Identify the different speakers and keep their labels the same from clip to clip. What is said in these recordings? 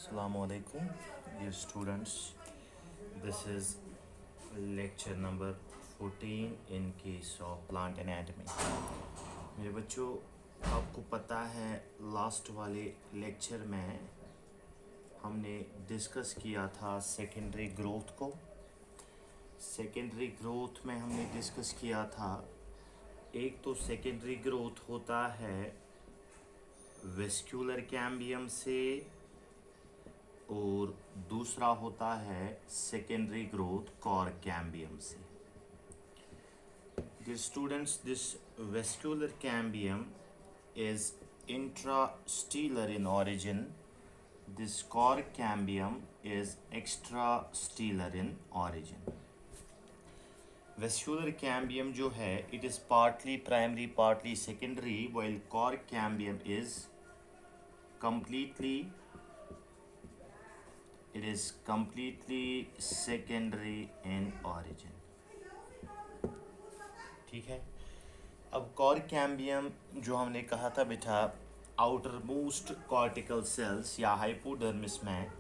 Speaker 1: Assalamu alaikum, dear students. This is lecture number 14 in case of plant anatomy. मेरे बच्चों, आपको पता है लास्ट वाले लेक्चर में हमने डिस्कस किया था सेकेंडरी ग्रोथ को। सेकेंडरी ग्रोथ में हमने डिस्कस किया था, एक तो सेकेंडरी ग्रोथ होता है वेस्क्यूलर कैम्बियम से और दूसरा होता है सेकेंडरी ग्रोथ कॉर्क कैम्बियम से। Dear students, this vascular cambium is intrastellar in origin. This cork cambium is extrastellar in origin. Vascular cambium जो है, it is partly primary, partly secondary, while cork cambium is completely secondary in origin. ठीक है। अब cork cambium जो हमने कहा था बेटा, आउटर मोस्ट कॉर्टिकल सेल्स या हाइपोडर्मिस में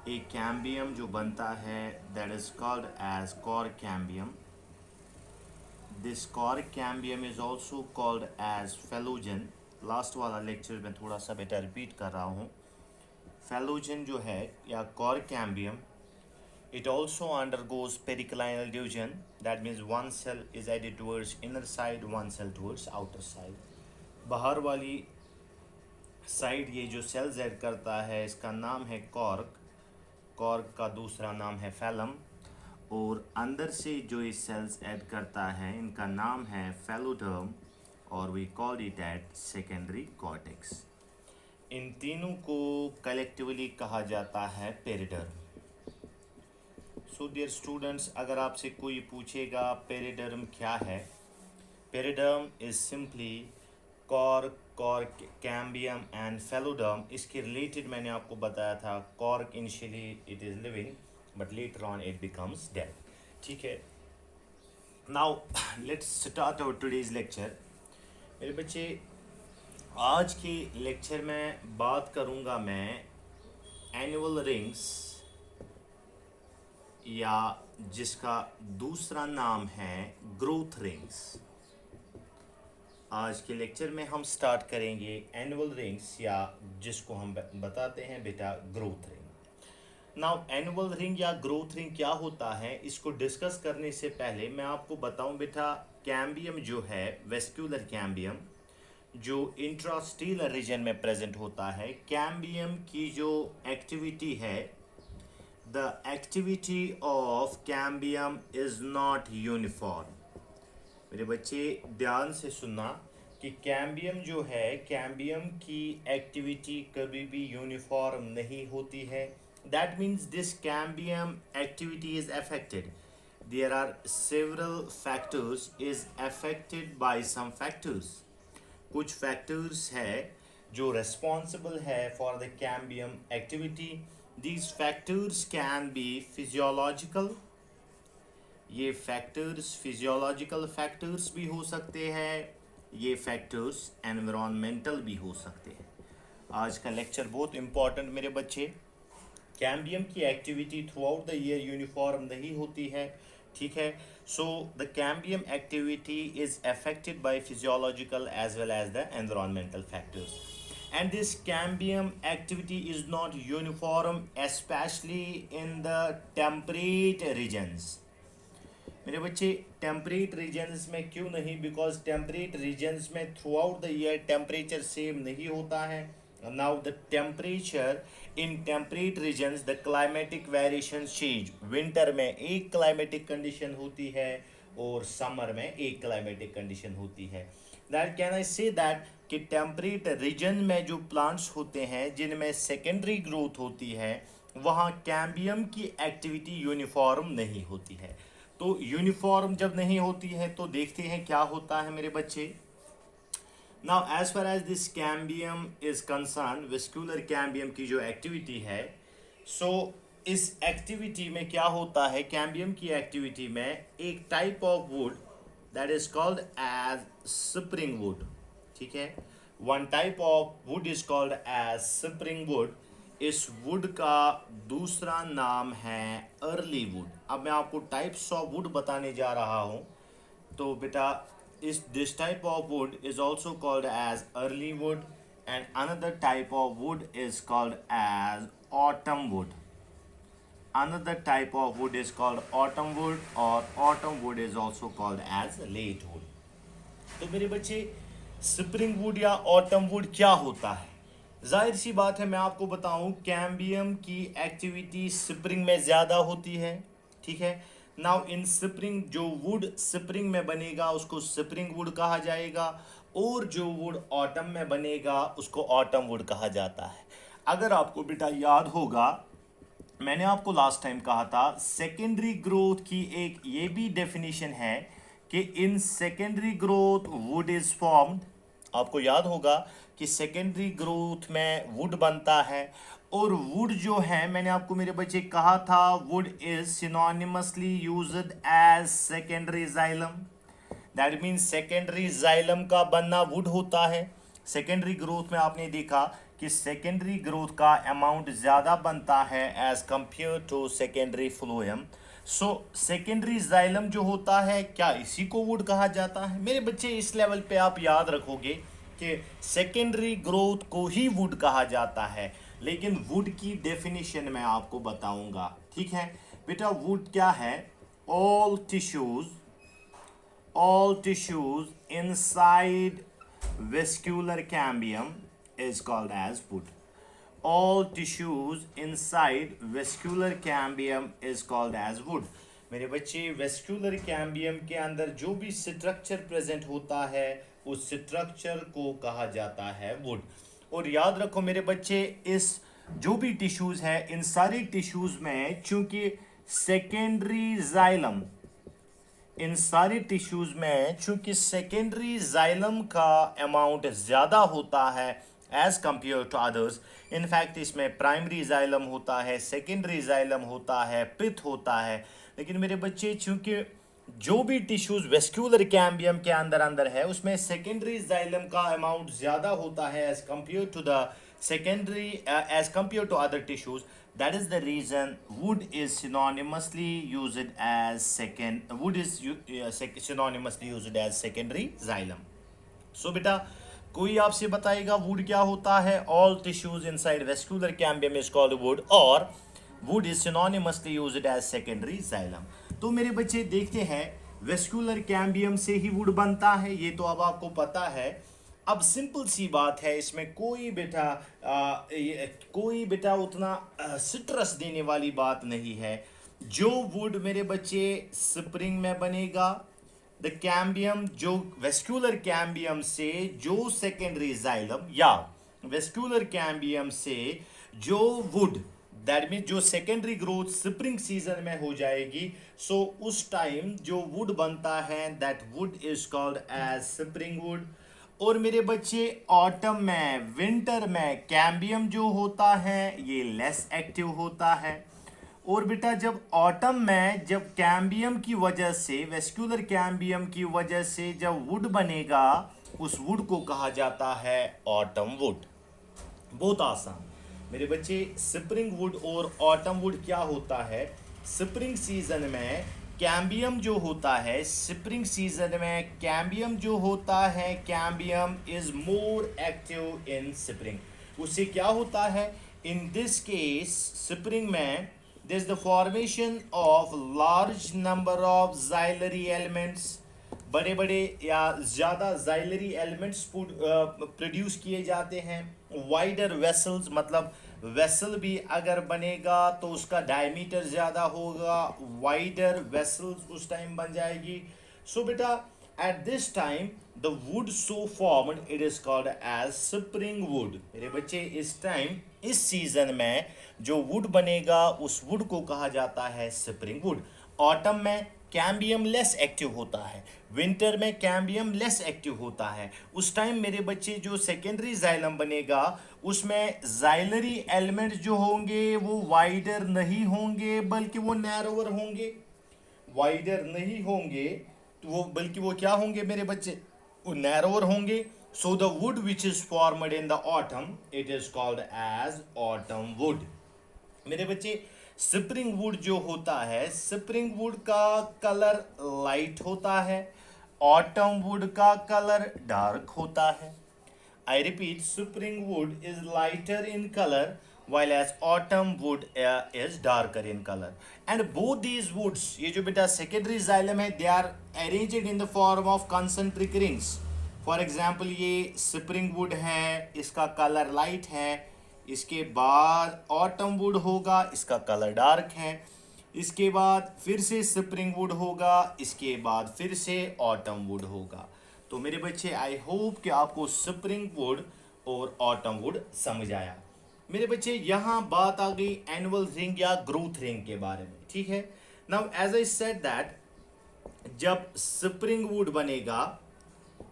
Speaker 1: एक कैम्बियम जो बनता है, that is called as cork cambium. This cork cambium is also called as phellogen. Last वाला लेक्चर में थोड़ा सा बेटा रिपीट कर रहा हूँ. फेलोजन जो है या cork cambium, it also undergoes periclinal division. That means one cell is added towards inner side, one cell towards outer side. बाहर वाली साइड ये जो सेल्स ऐड करता है, इसका नाम है कॉर्क. कॉर्क का दूसरा नाम है फेलम. और अंदर से जो ये सेल्स ऐड करता है, इनका नाम है फेलोडर्म, और we call it at secondary cortex. इन तीनों को कलेक्टिवली कहा जाता है पेरिडर्म. सो डियर स्टूडेंट्स, अगर आपसे कोई पूछेगा पेरिडर्म क्या है, periderm is simply cork, cork cambium and phelloderm. इसके रिलेटेड मैंने आपको बताया था, cork initially it is living but later on it becomes dead. ठीक है. Now let's start our today's lecture. मेरे बच्चे, आज के लेक्चर में बात करूंगा मैं एनुअल रिंग्स, या जिसका दूसरा नाम है ग्रोथ रिंग्स. आज के लेक्चर में हम स्टार्ट करेंगे एनुअल रिंग्स, या जिसको हम बताते हैं बेटा growth ring. Now annual ring या ग्रोथ रिंग क्या होता है, इसको डिस्कस करने से पहले मैं आपको बताऊं बेटा, कैम्बियम जो है, वेस्क्यूलर कैम्बियम जो इंट्रास्टेलर रीजन में प्रेजेंट होता है, कैम्बियम की जो एक्टिविटी है, the activity of cambium is not uniform. मेरे बच्चे ध्यान से सुनना कि कैम्बियम जो है, कैम्बियम की एक्टिविटी कभी भी यूनिफॉर्म नहीं होती है. That means this cambium activity is affected. There are several factors is affected by some factors. कुछ फैक्टर्स है जो responsible है for the cambium activity. These factors can be physiological. ये फैक्टर्स फिजियोलॉजिकल फैक्टर्स भी हो सकते हैं, ये फैक्टर्स एनवायरमेंटल भी हो सकते हैं. आज का लेक्चर बहुत इंपॉर्टेंट मेरे बच्चे. कैम्बियम की activity throughout the year uniform नहीं होती है. ठीक है. So the cambium activity is affected by physiological as well as the environmental factors. And this cambium activity is not uniform, especially in the temperate regions. मेरे बच्चे, temperate regions में क्यों नहीं? बिकॉज टेम्परेट रीजन्स में throughout the year temperature same नहीं होता है. Now the temperature in temperate regions, the climatic variation change. Winter में एक क्लाइमेटिक कंडीशन होती है और समर में एक क्लाइमेटिक कंडीशन होती है. That can I say that कि टेम्परेट रीजन में जो प्लांट्स होते हैं जिनमें सेकेंडरी ग्रोथ होती है, वहाँ कैम्बियम की एक्टिविटी यूनिफॉर्म नहीं होती है. तो यूनिफॉर्म जब नहीं होती है तो देखते हैं क्या होता है मेरे बच्चे. Now as far as this cambium is concern, vascular cambium की जो एक्टिविटी है, सो इस एक्टिविटी में क्या होता है, कैम्बियम की एक्टिविटी में एक type of wood that is called as spring wood. ठीक है. One type of wood is called as spring wood इस वुड का दूसरा नाम है अर्ली वुड। अब मैं आपको टाइप्स ऑफ वुड बताने जा रहा हूं। तो बेटा इस this type of wood is also called as early wood and another type of wood is called as autumn wood. Another type of wood is called autumn wood or autumn wood is also called as late wood. तो मेरे बच्चे spring would या autumn would क्या होता है? जाहिर सी बात है, मैं आपको बताऊं कैम्बियम की एक्टिविटी स्प्रिंग में ज़्यादा होती है। ठीक है, नाउ इन स्प्रिंग जो वुड स्प्रिंग में बनेगा उसको स्प्रिंग वुड कहा जाएगा और जो वुड ऑटम में बनेगा उसको ऑटम वुड कहा जाता है। अगर आपको बेटा याद होगा, मैंने आपको लास्ट टाइम कहा था सेकेंडरी ग्रोथ की एक ये भी डेफिनेशन है कि in secondary growth would is formed. आपको याद होगा कि सेकेंडरी ग्रोथ में वुड बनता है और वुड जो है, मैंने आपको मेरे बच्चे कहा था, wood is synonymously used as secondary xylem. That means secondary xylem का बनना वुड होता है। सेकेंडरी ग्रोथ में आपने देखा कि सेकेंडरी ग्रोथ का अमाउंट ज़्यादा बनता है as compare to secondary phloem. So secondary xylem जो होता है, क्या इसी को वुड कहा जाता है? मेरे बच्चे इस लेवल पे आप याद रखोगे कि सेकेंडरी ग्रोथ को ही वुड कहा जाता है, लेकिन वुड की डेफिनेशन मैं आपको बताऊंगा। ठीक है बेटा, वुड क्या है? All tissues inside vascular cambium is called as wood. All tissues inside vascular cambium is called as wood. मेरे बच्चे वेस्क्यूलर कैम्बियम के अंदर जो भी स्ट्रक्चर प्रेजेंट होता है उस स्ट्रक्चर को कहा जाता है वुड। और याद रखो मेरे बच्चे, इस जो भी टिश्यूज है इन सारी टिश्यूज में चूंकि सेकेंडरी जाइलम, इन सारी टिश्यूज में चूंकि सेकेंडरी जाइलम का अमाउंट ज़्यादा होता है as compare to others. In fact इसमें प्राइमरी जाइलम होता है, सेकेंडरी जाइलम होता है, पिथ होता है, लेकिन मेरे बच्चे चूंकि जो भी टिश्यूज वेस्क्यूलर कैम्बियम के अंदर है उसमें सेकेंडरी जाइलम का अमाउंट ज़्यादा होता है as compare to the secondary as compare to other tissues. That is the reason wood is synonymously used as synonymously used as secondary xylem. So बेटा कोई आपसे बताएगा वुड क्या होता है? All tissues inside vascular cambium is called wood और wood is synonymously used as secondary xylem. तो मेरे बच्चे देखते हैं वेस्कुलर कैम्बियम से ही वुड बनता है, ये तो अब आपको पता है। अब सिंपल सी बात है, इसमें कोई बेटा उतना सिट्रस देने वाली बात नहीं है। जो वुड मेरे बच्चे स्प्रिंग में बनेगा, द कैम्बियम जो वेस्क्यूलर कैम्बियम से जो सेकेंडरी जाइलम या वेस्क्यूलर कैम्बियम से जो वुड, दैट मीन जो सेकेंडरी ग्रोथ स्प्रिंग सीजन में हो जाएगी, सो उस टाइम जो वुड बनता है that wood is called as spring wood. और मेरे बच्चे ऑटम में, विंटर में कैम्बियम जो होता है ये लेस एक्टिव होता है। और बेटा जब ऑटम में जब कैम्बियम की वजह से, वेस्क्यूलर कैम्बियम की वजह से जब वुड बनेगा उस वुड को कहा जाता है ऑटम वुड। बहुत आसान मेरे बच्चे, स्प्रिंग वुड और ऑटम वुड क्या होता है? स्प्रिंग सीजन में कैम्बियम जो होता है, स्प्रिंग सीजन में कैम्बियम जो होता है, cambium is more active in spring. उससे क्या होता है? इन दिस केस स्प्रिंग में this the formation of large number of xylary elements, बड़े बड़े या ज़्यादा जाइलरी एलिमेंट्स प्रोड्यूस किए जाते हैं। वाइडर वेसल्स, मतलब वेसल भी अगर बनेगा तो उसका डायमीटर ज़्यादा होगा, वाइडर वेसल्स उस टाइम बन जाएगी। सो बेटा at this time the wood so formed it is called as spring wood. मेरे बच्चे इस टाइम, इस सीजन में जो वुड बनेगा उस वुड को कहा जाता है स्प्रिंग वुड। ऑटम में कैम्बियम लेस एक्टिव होता है, विंटर में कैम्बियम लेस एक्टिव होता है। उस टाइम मेरे बच्चे जो सेकेंडरी जाइलम बनेगा उसमें जाइलरी एलिमेंट जो होंगे वो वाइडर नहीं होंगे बल्कि वो नैरोवर होंगे। वाइडर नहीं होंगे तो वो, बल्कि वो क्या होंगे मेरे बच्चे? वो नैरोवर होंगे। So the wood which is formed in the autumn, it is called as autumn wood. मेरे बच्चे, स्प्रिंग वुड जो होता है, स्प्रिंग वुड का कलर लाइट होता है, ऑटम वुड का कलर डार्क होता है. I repeat, spring wood is lighter in color, while as autumn wood is darker in color. And both these woods, ये जो बेटा secondary xylem है, they are arranged in the form of concentric rings. For example, ये spring wood है, इसका color light है. इसके बाद autumn wood होगा, इसका color dark है. इसके बाद फिर से स्प्रिंग वुड होगा, इसके बाद फिर से ऑटम वुड होगा. तो मेरे बच्चे, आई होप कि आपको स्प्रिंग वुड और ऑटम वुड समझ आया. मेरे बच्चे, यहाँ बात आ गई एनुअल रिंग या ग्रोथ रिंग के बारे में. ठीक है. Now as I said that, जब स्प्रिंग वुड बनेगा,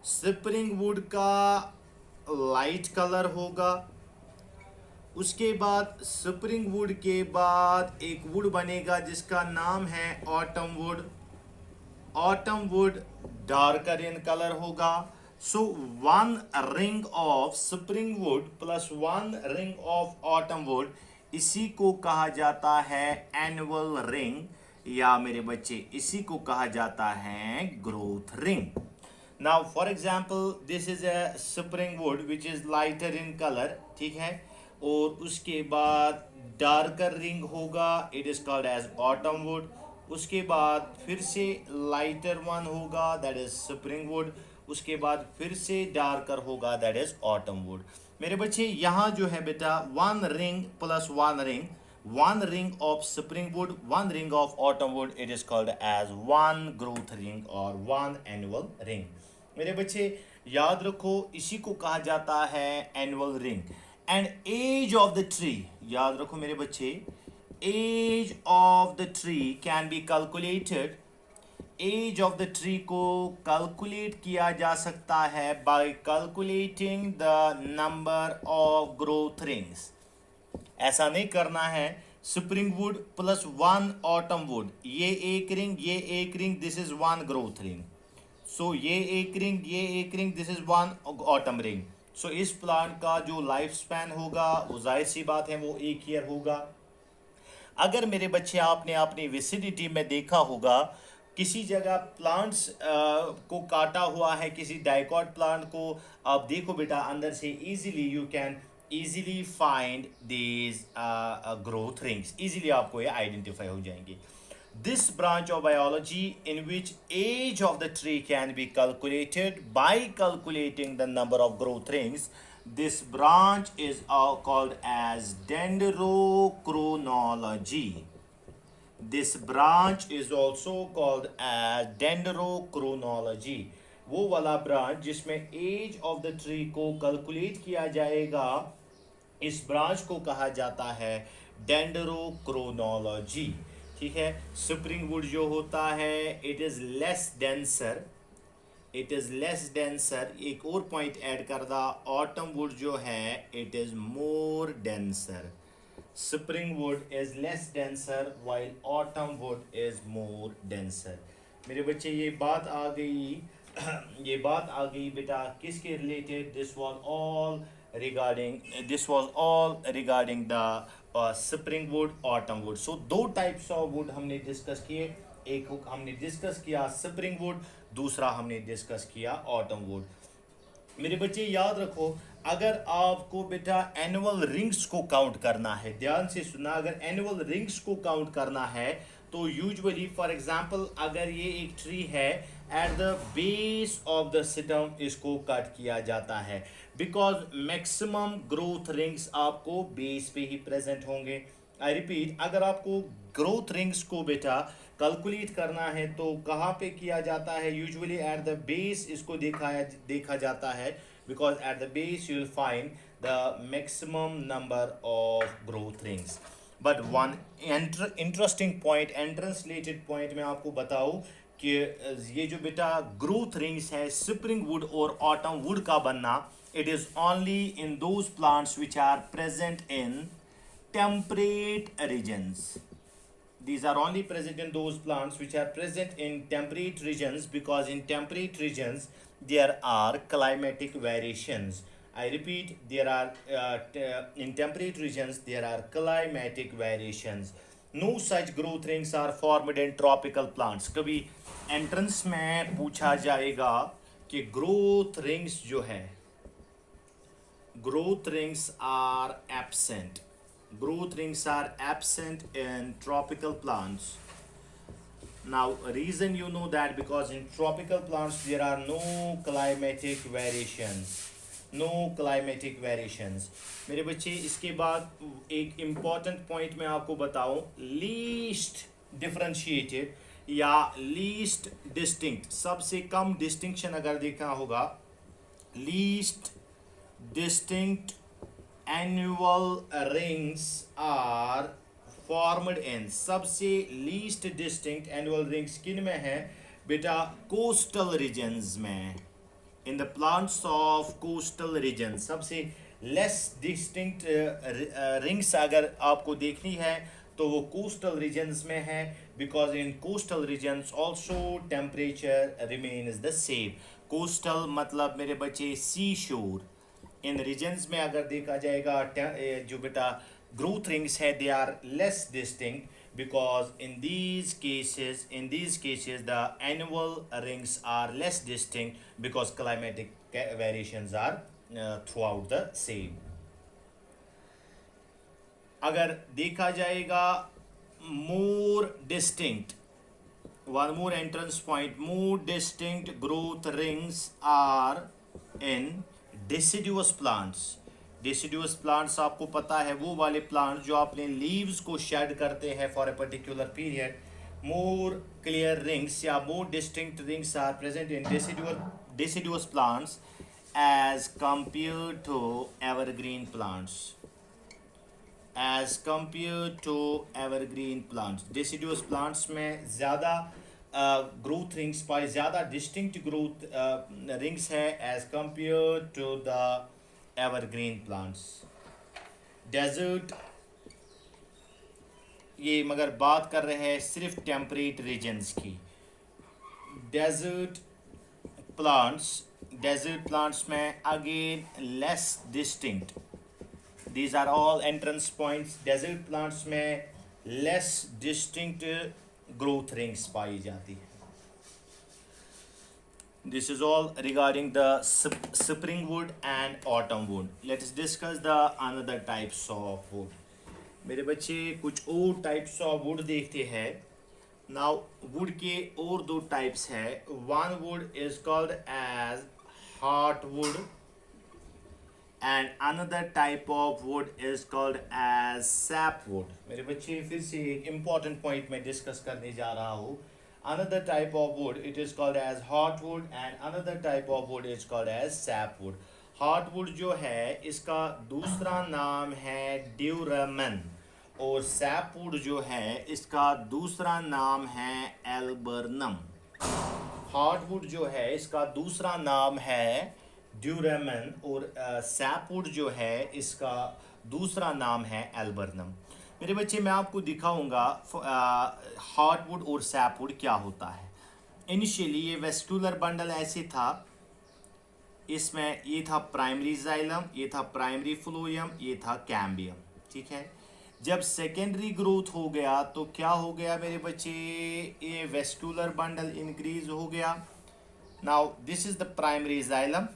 Speaker 1: स्प्रिंग वुड का लाइट कलर होगा. उसके बाद स्प्रिंग वुड के बाद एक वुड बनेगा जिसका नाम है autumn wood. Autumn wood darker in colour होगा. So one ring of spring wood plus one ring of autumn wood, इसी को कहा जाता है एनुअल रिंग, या मेरे बच्चे इसी को कहा जाता है growth ring. Now for example, this is a spring wood which is lighter in colour. ठीक है. और उसके बाद डार्कर रिंग होगा, it is called as autumn wood. उसके बाद फिर से लाइटर वन होगा, दैट इज स्प्रिंग वुड. उसके बाद फिर से डार्कर होगा, दैट इज ऑटम वुड. मेरे बच्चे, यहाँ जो है बेटा, one ring plus one ring of spring wood, one ring of autumn wood, it is called as one growth ring और वन एनुअल रिंग. मेरे बच्चे याद रखो, इसी को कहा जाता है annual ring. And age of the tree, याद रखो मेरे बच्चे, age of the tree can be calculated. Age of the tree को कैलकुलेट किया जा सकता है by calculating the number of growth rings. ऐसा नहीं करना है spring wood plus one autumn wood, ये एक रिंग, ये एक ring, this is one growth ring. So ये एक रिंग, ये एक ring, this is one autumn ring. So इस प्लांट का जो लाइफ स्पैन होगा, वो जाहिर सी बात है वो 1 ईयर होगा. अगर मेरे बच्चे आपने अपनी विसिनिटी में देखा होगा, किसी जगह प्लांट्स को काटा हुआ है, किसी डाइकॉट प्लांट को आप देखो बेटा, अंदर से easily you can easily find these growth rings. easily आपको ये आइडेंटिफाई हो जाएंगे. This branch of biology in which age of the tree can be calculated by calculating the number of growth rings, this branch is called as dendrochronology. This branch is also called as dendrochronology. वो वाला branch जिसमें as of the tree को calculate किया जाएगा, इस branch को कहा जाता है डेंडरोक्रोनोलॉजी. ठीक है. स्प्रिंग वुड जो होता है, it is less denser, it is less denser. एक और पॉइंट ऐड कर दा, ऑटम वुड जो है, it is more denser. Spring would is less denser while autumn would is more denser. मेरे बच्चे, ये बात आ गई ये बात आ गई बेटा किसके related. This was all regarding the spring would, autumn would. So 2 types of would हमने डिस्कस किए. एक हमने डिस्कस किया स्प्रिंग वुड, दूसरा हमने डिस्कस किया ऑटम वुड. मेरे बच्चे याद रखो, अगर आपको बेटा एनुअल रिंग्स को काउंट करना है, ध्यान से सुना, अगर एनुअल रिंग्स को काउंट करना है तो यूजुअली फॉर एग्जांपल अगर ये एक ट्री है, eight the base of the stem इसको कट किया जाता है, बिकॉज मैक्सिमम ग्रोथ रिंग्स आपको बेस पे ही प्रेजेंट होंगे. आई रिपीट, अगर आपको ग्रोथ रिंग्स को बेटा कैलकुलेट करना है तो कहाँ पे किया जाता है, यूजुअली एट द बेस इसको देखा जाता है, because at the base you will find the maximum number of growth rings. But one interesting point, entrance related point मैं आपको बताऊँ कि ये जो बेटा ग्रोथ रिंग्स है स्प्रिंग वुड और ऑटम वुड का बनना, it is only in those plants which are present in temperate regions. These are only present in those plants which are present in temperate regions, because in temperate regions there are climatic variations. I repeat, there are in temperate regions there are climatic variations. No such growth rings are formed in tropical plants. कभी entrance में पूछा जाएगा कि growth rings जो है, growth rings are absent. Growth rings are absent in tropical plants. Now, reason you know that because in tropical plants there are no climatic variations. No climatic variations. मेरे बच्चे, इसके बाद एक important point मैं आपको बताऊं, least differentiated या least distinct, सबसे कम distinction अगर देखना होगा, least distinct annual rings are formed in, सबसे least distinct annual rings किन में है बेटा? coastal regions में. In the plants of coastal regions सबसे less distinct rings अगर आपको देखनी है तो वो coastal regions में है, because in coastal regions also temperature remains the same. coastal मतलब मेरे बच्चे sea shore. इन रीजन्स में अगर देखा जाएगा जो बेटा ग्रोथ रिंग्स है they are less distinct, because in these cases the annual rings are less distinct because climatic variations are throughout the same. अगर देखा जाएगा more distinct, one more entrance point, more distinct growth rings are in deciduous plants. deciduous plants आपको पता है वो वाले plant जो अपने लीव्स को शेड करते हैं for a particular period. More clear rings या more distinct rings are present in deciduous plants as compared to evergreen plants. deciduous plants में ज़्यादा ग्रोथ रिंग्स पाए, ज़्यादा डिस्टिंक्ट ग्रोथ रिंग्स है as compare to the evergreen plants. Desert, ये मगर बात कर रहे हैं सिर्फ टेम्परेट रीजन्स की. डेजर्ट प्लांट्स में again less distinct. These are all entrance points. Desert plants में लेस डिस्टिंक्ट growth rings पाई जाती है. This is all regarding the spring wood and autumn wood. Let us discuss the another types of wood. मेरे बच्चे कुछ और types of wood देखते हैं. Now wood के और दो types है. One wood is called as heartwood and another type of wood is called as sapwood. मेरे बच्चे फिर से एक important point मैं discuss करने जा रहा हूँ. Another type of wood it is called as heartwood and another type of wood is called as sapwood. heartwood जो है इसका दूसरा नाम है duramen और sapwood जो है इसका दूसरा नाम है alburnum. heartwood जो है इसका दूसरा नाम है ड्यूरेमन और सैपवुड जो है इसका दूसरा नाम है एल्बर्नम. मेरे बच्चे मैं आपको दिखाऊंगा हार्टवुड और सैपवुड क्या होता है. इनिशियली ये वेस्कुलर बंडल ऐसे था, इसमें ये था प्राइमरी जाइलम, ये था प्राइमरी फ्लोएम, ये था कैम्बियम. ठीक है, जब सेकेंडरी ग्रोथ हो गया तो क्या हो गया मेरे बच्चे? ये वेस्कुलर बंडल इंक्रीज हो गया. Now this is the primary xylem,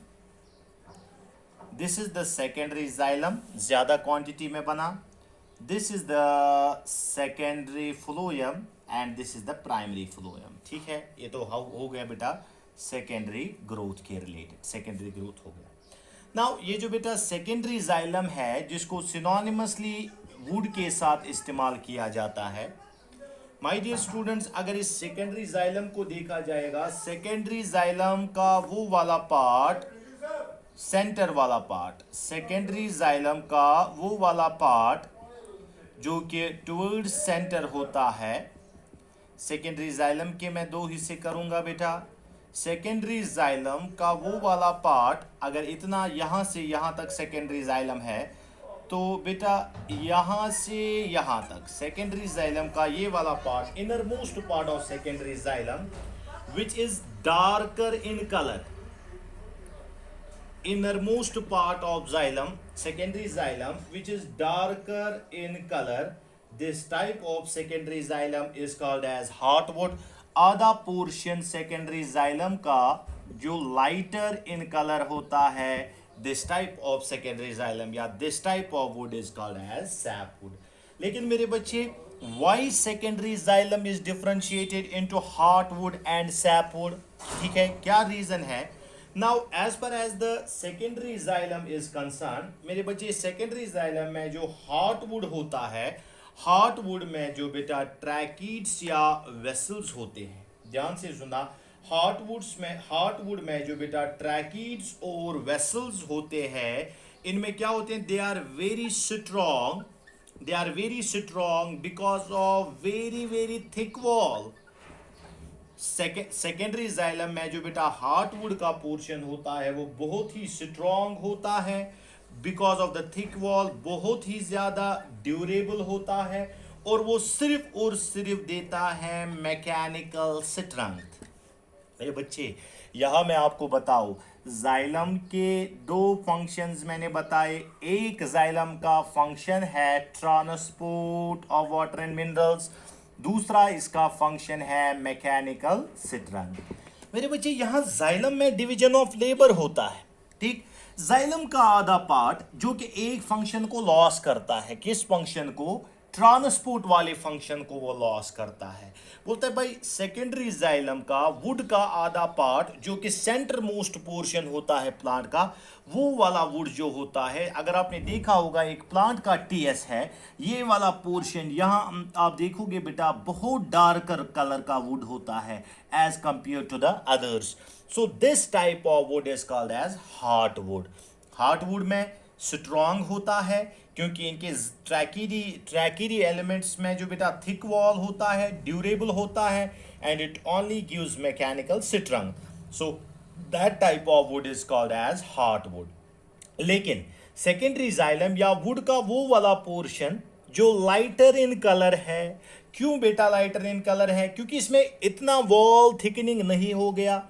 Speaker 1: this is the secondary xylem, ज़्यादा क्वांटिटी में बना. This is the secondary phloem and this is the primary phloem. ठीक है, ये तो हो गया बेटा सेकेंडरी ग्रोथ के रिलेटेड, सेकेंडरी ग्रोथ हो गया. नाउ ये जो बेटा सेकेंडरी जाइलम है जिसको सिनोनिमसली वुड के साथ इस्तेमाल किया जाता है. माय डियर स्टूडेंट्स, अगर इस सेकेंडरी जाइलम को देखा जाएगा, सेकेंडरी जाइलम का वो वाला पार्ट, सेंटर वाला पार्ट, सेकेंडरी जाइलम का वो वाला पार्ट जो कि टुवर्ड्स सेंटर होता है. सेकेंडरी जाइलम के मैं दो हिस्से करूंगा बेटा. सेकेंडरी जाइलम का वो वाला पार्ट अगर इतना यहाँ से यहाँ तक सेकेंडरी जाइलम है तो बेटा यहाँ से यहाँ तक सेकेंडरी जाइलम का ये वाला part, inner most part of secondary xylem which is darker in colour, innermost part of xylem, secondary xylem, which is darker in color. This type of secondary xylem is called as heartwood. आधा portion secondary xylem का जो lighter in colour होता है, this type of secondary xylem या this type of wood is called as sapwood. लेकिन मेरे बच्चे, why secondary xylem is differentiated into heartwood and sapwood? ठीक है, क्या रीजन है? Now as per as the secondary xylem is concern, मेरे बच्चे सेकेंडरी xylem में जो हार्टवुड होता है, हार्टवुड में जो बेटा ट्रैकीड्स या वेसल्स होते हैं, ध्यान से सुना, हार्टवुड में जो बेटा ट्रैकीड्स और वेसल्स होते हैं, इनमें क्या होते हैं? They are very strong because of very thick wall. Secondary xylem में जो बेटा हार्टवुड का पोर्शन होता है वो बहुत ही स्ट्रॉन्ग होता है because of the thick wall, बहुत ही ज्यादा ड्यूरेबल होता है और वो सिर्फ और सिर्फ देता है मैकेनिकल स्ट्रेंथ. मेरे बच्चे, यहां मैं आपको बताऊं, जाइलम के दो फंक्शंस मैंने बताए. एक जाइलम का फंक्शन है transport of water and minerals, दूसरा इसका फंक्शन है मैकेनिकल स्ट्रेंथ. मेरे बच्चे, यहां जाइलम में डिवीजन ऑफ लेबर होता है. ठीक, जाइलम का आधा पार्ट जो कि एक फंक्शन को लॉस करता है. किस फंक्शन को? ट्रांसपोर्ट वाले फंक्शन को वो लॉस करता है. बोलता है भाई सेकेंडरी xylem का वुड का आधा पार्ट जो कि सेंटर मोस्ट पोर्शन होता है प्लांट का, वो वाला वुड जो होता है, अगर आपने देखा होगा एक प्लांट का टीएस है, ये वाला पोर्शन यहां आप देखोगे बेटा बहुत डार्कर कलर का वुड होता है as compare to the others. So this type of wood is called as heartwood. Heartwood में स्ट्रॉन्ग होता है क्योंकि इनके ट्रैकीडी एलिमेंट्स में जो बेटा थिक वॉल होता है, ड्यूरेबल होता है, and it only gives mechanical strength. So that type of wood is called as heartwood. लेकिन सेकेंडरी xylem या वुड का वो वाला पोर्शन जो लाइटर इन कलर है, क्यों बेटा लाइटर इन कलर है? क्योंकि इसमें इतना वॉल थिकनिंग नहीं हो गया.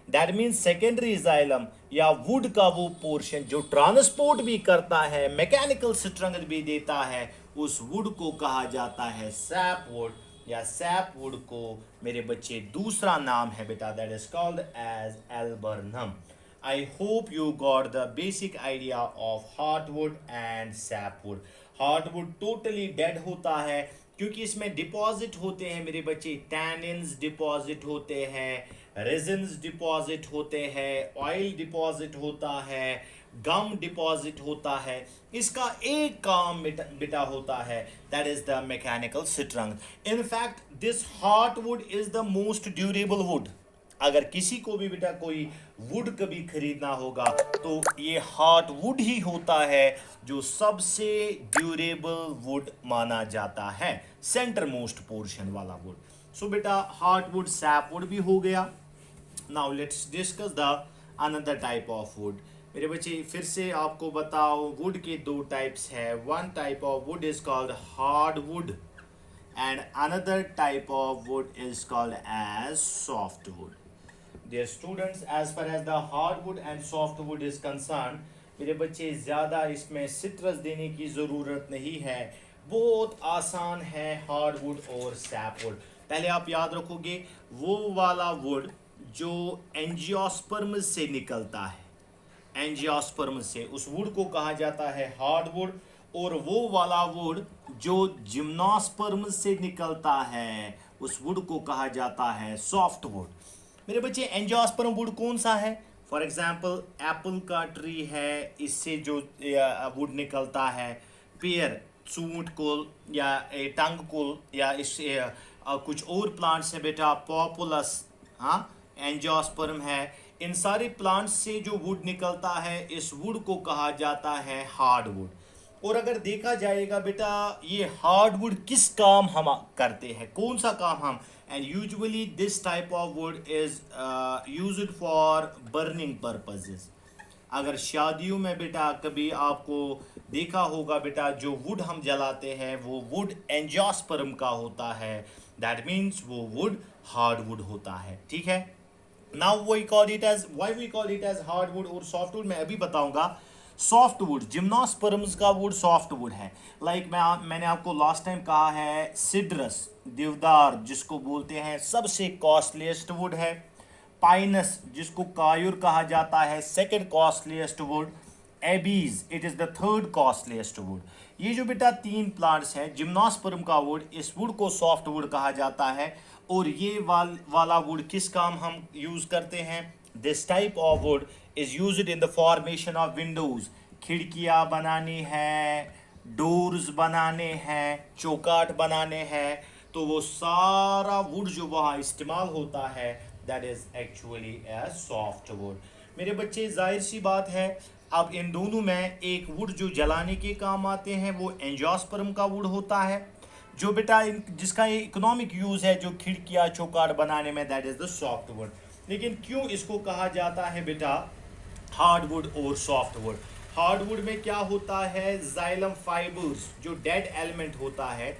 Speaker 1: दैट मीन्स सेकेंडरी xylem या वुड का वो पोर्शन जो ट्रांसपोर्ट भी करता है, मैकेनिकल स्ट्रेंथ भी देता है, उस वुड को कहा जाता है सैपवुड. या सैपवुड को मेरे बच्चे दूसरा नाम है बेटा, that is called as alburnum. I hope you got the basic idea of heartwood and sapwood. Heartwood totally dead होता है क्योंकि इसमें डिपॉजिट होते हैं मेरे बच्चे, टैनिन्स डिपॉजिट होते हैं, रेजिन्स डिपॉजिट होते हैं, ऑयल डिपॉजिट होता है, गम डिपॉजिट होता है. इसका एक काम बेटा होता है, that is the mechanical strength. In fact this heartwood is the most durable would. अगर किसी को भी बेटा कोई वुड कभी खरीदना होगा तो ये हार्टवुड ही होता है जो सबसे ड्यूरेबल वुड माना जाता है, सेंटर मोस्ट पोर्शन वाला वुड. सो बेटा हार्टवुड सैपवुड भी हो गया. Now let's discuss the another type of would. मेरे बच्चे फिर से आपको बताओ, वुड के दो टाइप्स है. One type of wood is called hardwood and another type of wood is called as softwood. Dear students, as far as the hardwood and softwood is concerned, मेरे बच्चे ज़्यादा इसमें सिट्रस देने की ज़रूरत नहीं है, बहुत आसान है हार्डवुड और सैपवुड. पहले आप याद रखोगे वो वाला वुड जो एंजियोस्पर्म से निकलता है, एंजियोस्पर्म से, उस वुड को कहा जाता है हार्डवुड. और वो वाला वुड जो जिम्नोस्पर्म से निकलता है, उस वुड को कहा जाता है सॉफ्टवुड. मेरे बच्चे एंजियोस्पर्म वुड कौन सा है? फॉर एग्जांपल एप्पल का ट्री है, इससे जो वुड निकलता है, पेयर, सूट कुल या टंग कुल या इससे कुछ और प्लांट्स है बेटा, पॉपुलस, हाँ, एंजियोस्पर्म है. इन सारे प्लांट्स से जो वुड निकलता है, इस वुड को कहा जाता है हार्डवुड. और अगर देखा जाएगा बेटा ये हार्डवुड किस काम हम करते हैं, कौन सा काम हम, and usually this type of wood is used for burning purposes. अगर शादियों में बेटा कभी आपको देखा होगा बेटा जो वुड हम जलाते हैं वो वुड एंजियोस्पर्म का होता है, दैट मीन्स वो वुड हार्डवुड होता है. ठीक है, now we call it as, why we call it as hardwood और सॉफ्टवुड मैं अभी बताऊंगा। सॉफ्टवुड, जिम्नोस्पर्म्स का वुड सॉफ्टवुड है। मैंने आपको लास्ट टाइम कहा है, सिड्रस देवदार जिसको बोलते हैं सबसे कॉस्टलीस्ट वुड है। पाइनस जिसको कायूर कहा जाता है second costliest would. Abies it is the third costliest would. ये जो बेटा तीन प्लांट्स हैं, जिम्नोस्पर्म का वुड, इस वुड को सॉफ्ट वुड कहा जाता है। और ये वाला वुड किस काम हम यूज करते हैं? This type of wood is used in the formation of Windows. खिड़कियां बनानी है, डोर्स बनाने हैं, चौकाट बनाने हैं, तो वो सारा वुड जो वहाँ इस्तेमाल होता है that is actually A soft wood. मेरे बच्चे, जाहिर सी बात है, अब इन दोनों में एक वुड जो जलाने के काम आते हैं वो एंजियोस्पर्म का वुड होता है, जो बेटा जिसका इकोनॉमिक यूज है, जो खिड़कियां चौकाट बनाने में, that is the soft wood. लेकिन क्यों इसको कहा जाता है बेटा हार्डवुड और सॉफ्टवुड? हार्डवुड में क्या होता है, जाइलम फाइबर्स जो डेड एलिमेंट होता है,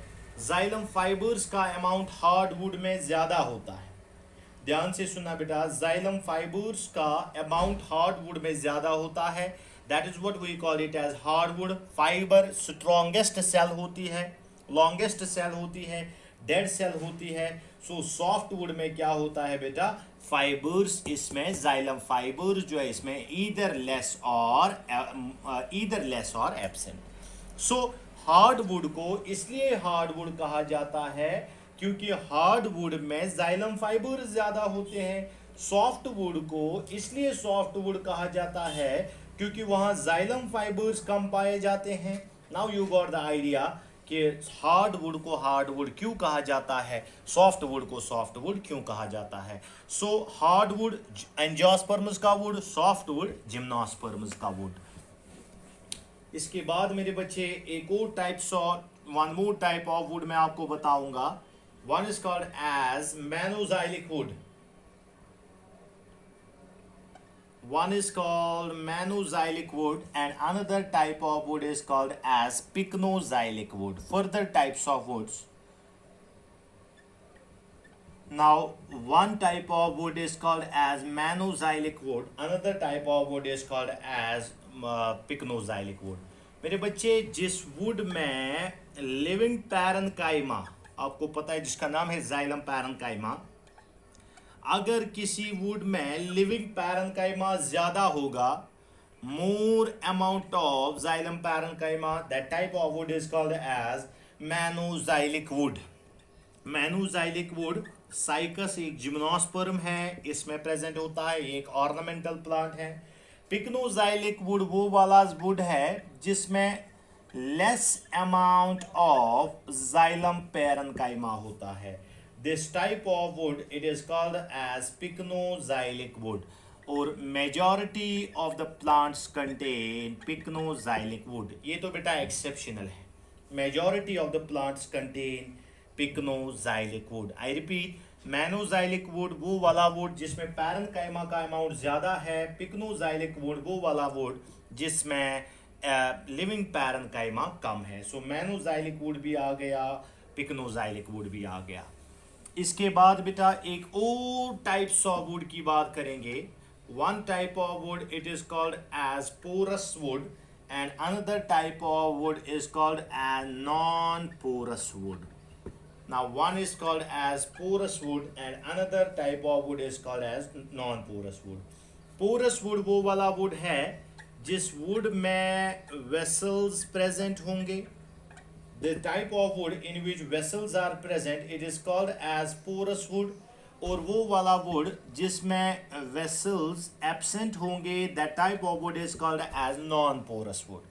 Speaker 1: जाइलम फाइबर्स का अमाउंट हार्डवुड में ज्यादा होता है। ध्यान से सुनना बेटा, जाइलम फाइबर्स का अमाउंट हार्डवुड में ज्यादा होता है, that is what we call it as hardwood. Fibre strongest cell होती है, लॉन्गेस्ट सेल होती है, डेड सेल होती है। सो सॉफ्टवुड में क्या होता है बेटा, फाइबर्स, इसमें जाइलम फाइबर्स जो है इसमें ईदर लेस और एब्सेंट। सो हार्डवुड को इसलिए हार्डवुड कहा जाता है क्योंकि हार्डवुड में जाइलम फाइबर ज्यादा होते हैं। सॉफ्टवुड को इसलिए सॉफ्टवुड कहा जाता है क्योंकि वहां जाइलम फाइबर्स कम पाए जाते हैं। Now you got the idea कि हार्डवुड को हार्डवुड क्यों कहा जाता है, सॉफ्टवुड को सॉफ्टवुड क्यों कहा जाता है। सो हार्डवुड एंजियोस्पर्म्स का वुड, सॉफ्टवुड जिम्नोस्पर्म्स का वुड। इसके बाद मेरे बच्चे एक और one more type of wood मैं आपको बताऊंगा। One is called as manoxylic wood. One is called Menoxylic wood and another type of wood is called as Pycnoxylic wood. Further types of woods. Now, one type of wood is called as Menoxylic wood. Another type of wood is called as Pycnoxylic wood. मेरे बच्चे, जिस wood में living parenchyma, आपको पता है जिसका नाम है जाइलम पैरेन्काइमा, अगर किसी वुड में लिविंग पैरेन्काइमा ज्यादा होगा, more amount of xylem parenchyma, that type of wood is called as manoxylic wood. Manoxylic wood, Cycas एक जिम्नोस्पर्म है, इसमें प्रेजेंट होता है, ये एक ऑर्नामेंटल प्लांट है। पिक्नोजाइलिक वुड वो वाला वुड है जिसमें less amount of xylem parenchyma होता है। This type of wood it is called as pycnoxylic wood, और majority of the plants contain pycnoxylic wood। ये तो बेटा एक्सेप्शनल है, majority of the plants contain pycnoxylic wood। I repeat, manoxylic wood वो वाला would जिसमें पैरेन्काइमा का amount ज्यादा है, पिक्नोजाइलिक वुड वो वाला वुड जिसमें लिविंग पैरेन्काइमा कम है। सो मेनोजाइलिक वुड भी आ गया, पिक्नोजाइलिक वुड भी आ गया। इसके बाद बेटा एक और टाइप्स ऑफ वुड की बात करेंगे। One type of wood it is called as porous wood and another type of wood is called as non porous wood. Now one is called as porous wood and another type of wood is called as non porous wood. Porous wood वो वाला wood है जिस wood में vessels present होंगे। The type of wood in which vessels are present it is called as porous wood। और वो वाला wood जिसमें vessels absent होंगे, that type of wood is called as non-porous wood।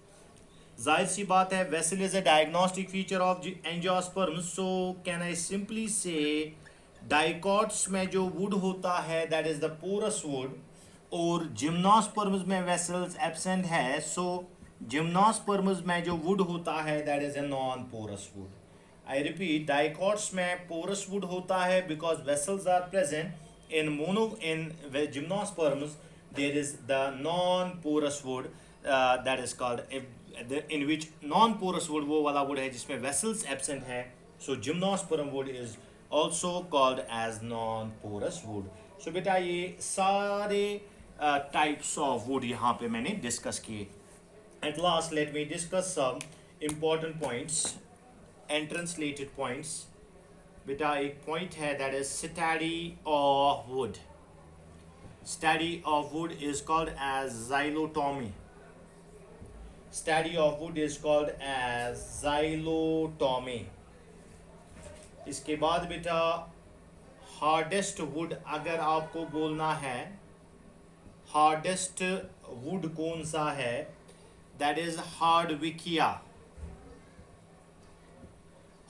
Speaker 1: जाहिर सी बात है, vessel is a diagnostic feature of angiosperms, so can I simply say dicots में जो wood होता है that is the porous wood, और gymnosperms में vessels absent है, so जिम्नोस्पर्म्स में जो वुड होता है that is a non porous wood. I repeat, dicots में पोरस वुड होता है because vessels are present. In gymnosperms there is the non porous wood that is called, in which non porous wood वो वाला wood है जिसमें vessels absent है। So gymnosperm wood is also called as non porous wood. सो बेटा ये सारे types of would यहाँ पे मैंने डिस्कस किए. At last let me discuss some important points and translated points. बेटा एक पॉइंट है that is study of wood. Study of wood is called as xylotomy. Study of wood is called as xylotomy. इसके बाद बेटा hardest would अगर आपको बोलना है, हार्डेस्ट वुड कौन सा है, that is Hardwickia.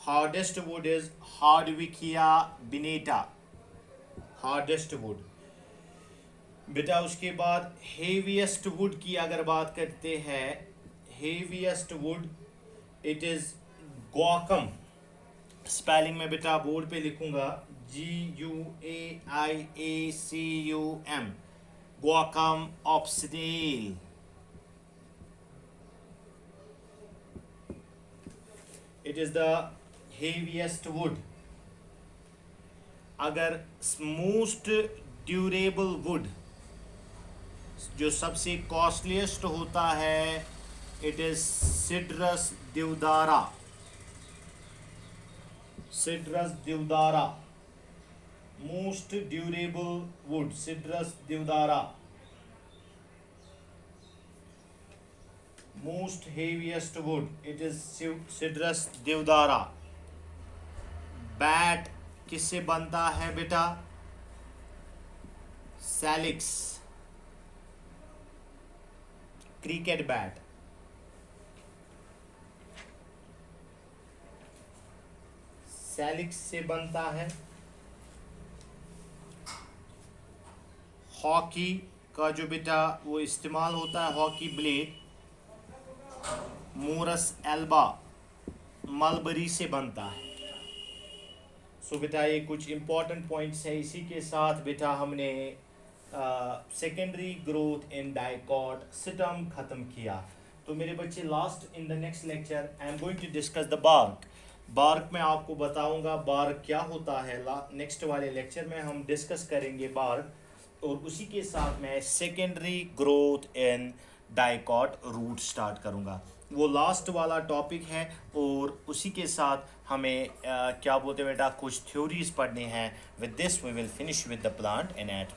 Speaker 1: Hardest wood is Hardwickia binata, hardest wood. बेटा उसके बाद हेवीएस्ट वुड की अगर बात करते हैं, heaviest wood it is guaiacum. Spelling में बेटा बोर्ड पे लिखूंगा GUAIACUM, guaiacum officinale. It is the heaviest wood. अगर मोस्ट ड्यूरेबल वुड जो सबसे कॉस्टलीस्ट होता है, it is Cedrus deodara. Cedrus deodara most durable wood, Cedrus deodara. Most heaviest wood it is Cedrus deodara. Bat किससे बनता है बेटा? Salix, cricket bat. Salix से बनता है. हॉकी का जो बेटा वो इस्तेमाल होता है, hockey blade, Morris Elba, mulberry से बनता है. सो बेटा ये कुछ इंपॉर्टेंट पॉइंट्स है. इसी के साथ बेटा हमने secondary growth in dicot stem खत्म किया. तो मेरे बच्चे last in the next lecture I am going to discuss the bark. Bark में आपको बताऊंगा बार्क क्या होता है. नेक्स्ट वाले लेक्चर में हम डिस्कस करेंगे बार्क, और उसी के साथ मैं secondary growth in dicot root start करूंगा. वो लास्ट वाला टॉपिक है, और उसी के साथ हमें क्या बोलते हैं बेटा कुछ थ्योरीज पढ़ने हैं. With this we will finish with the plant anatomy.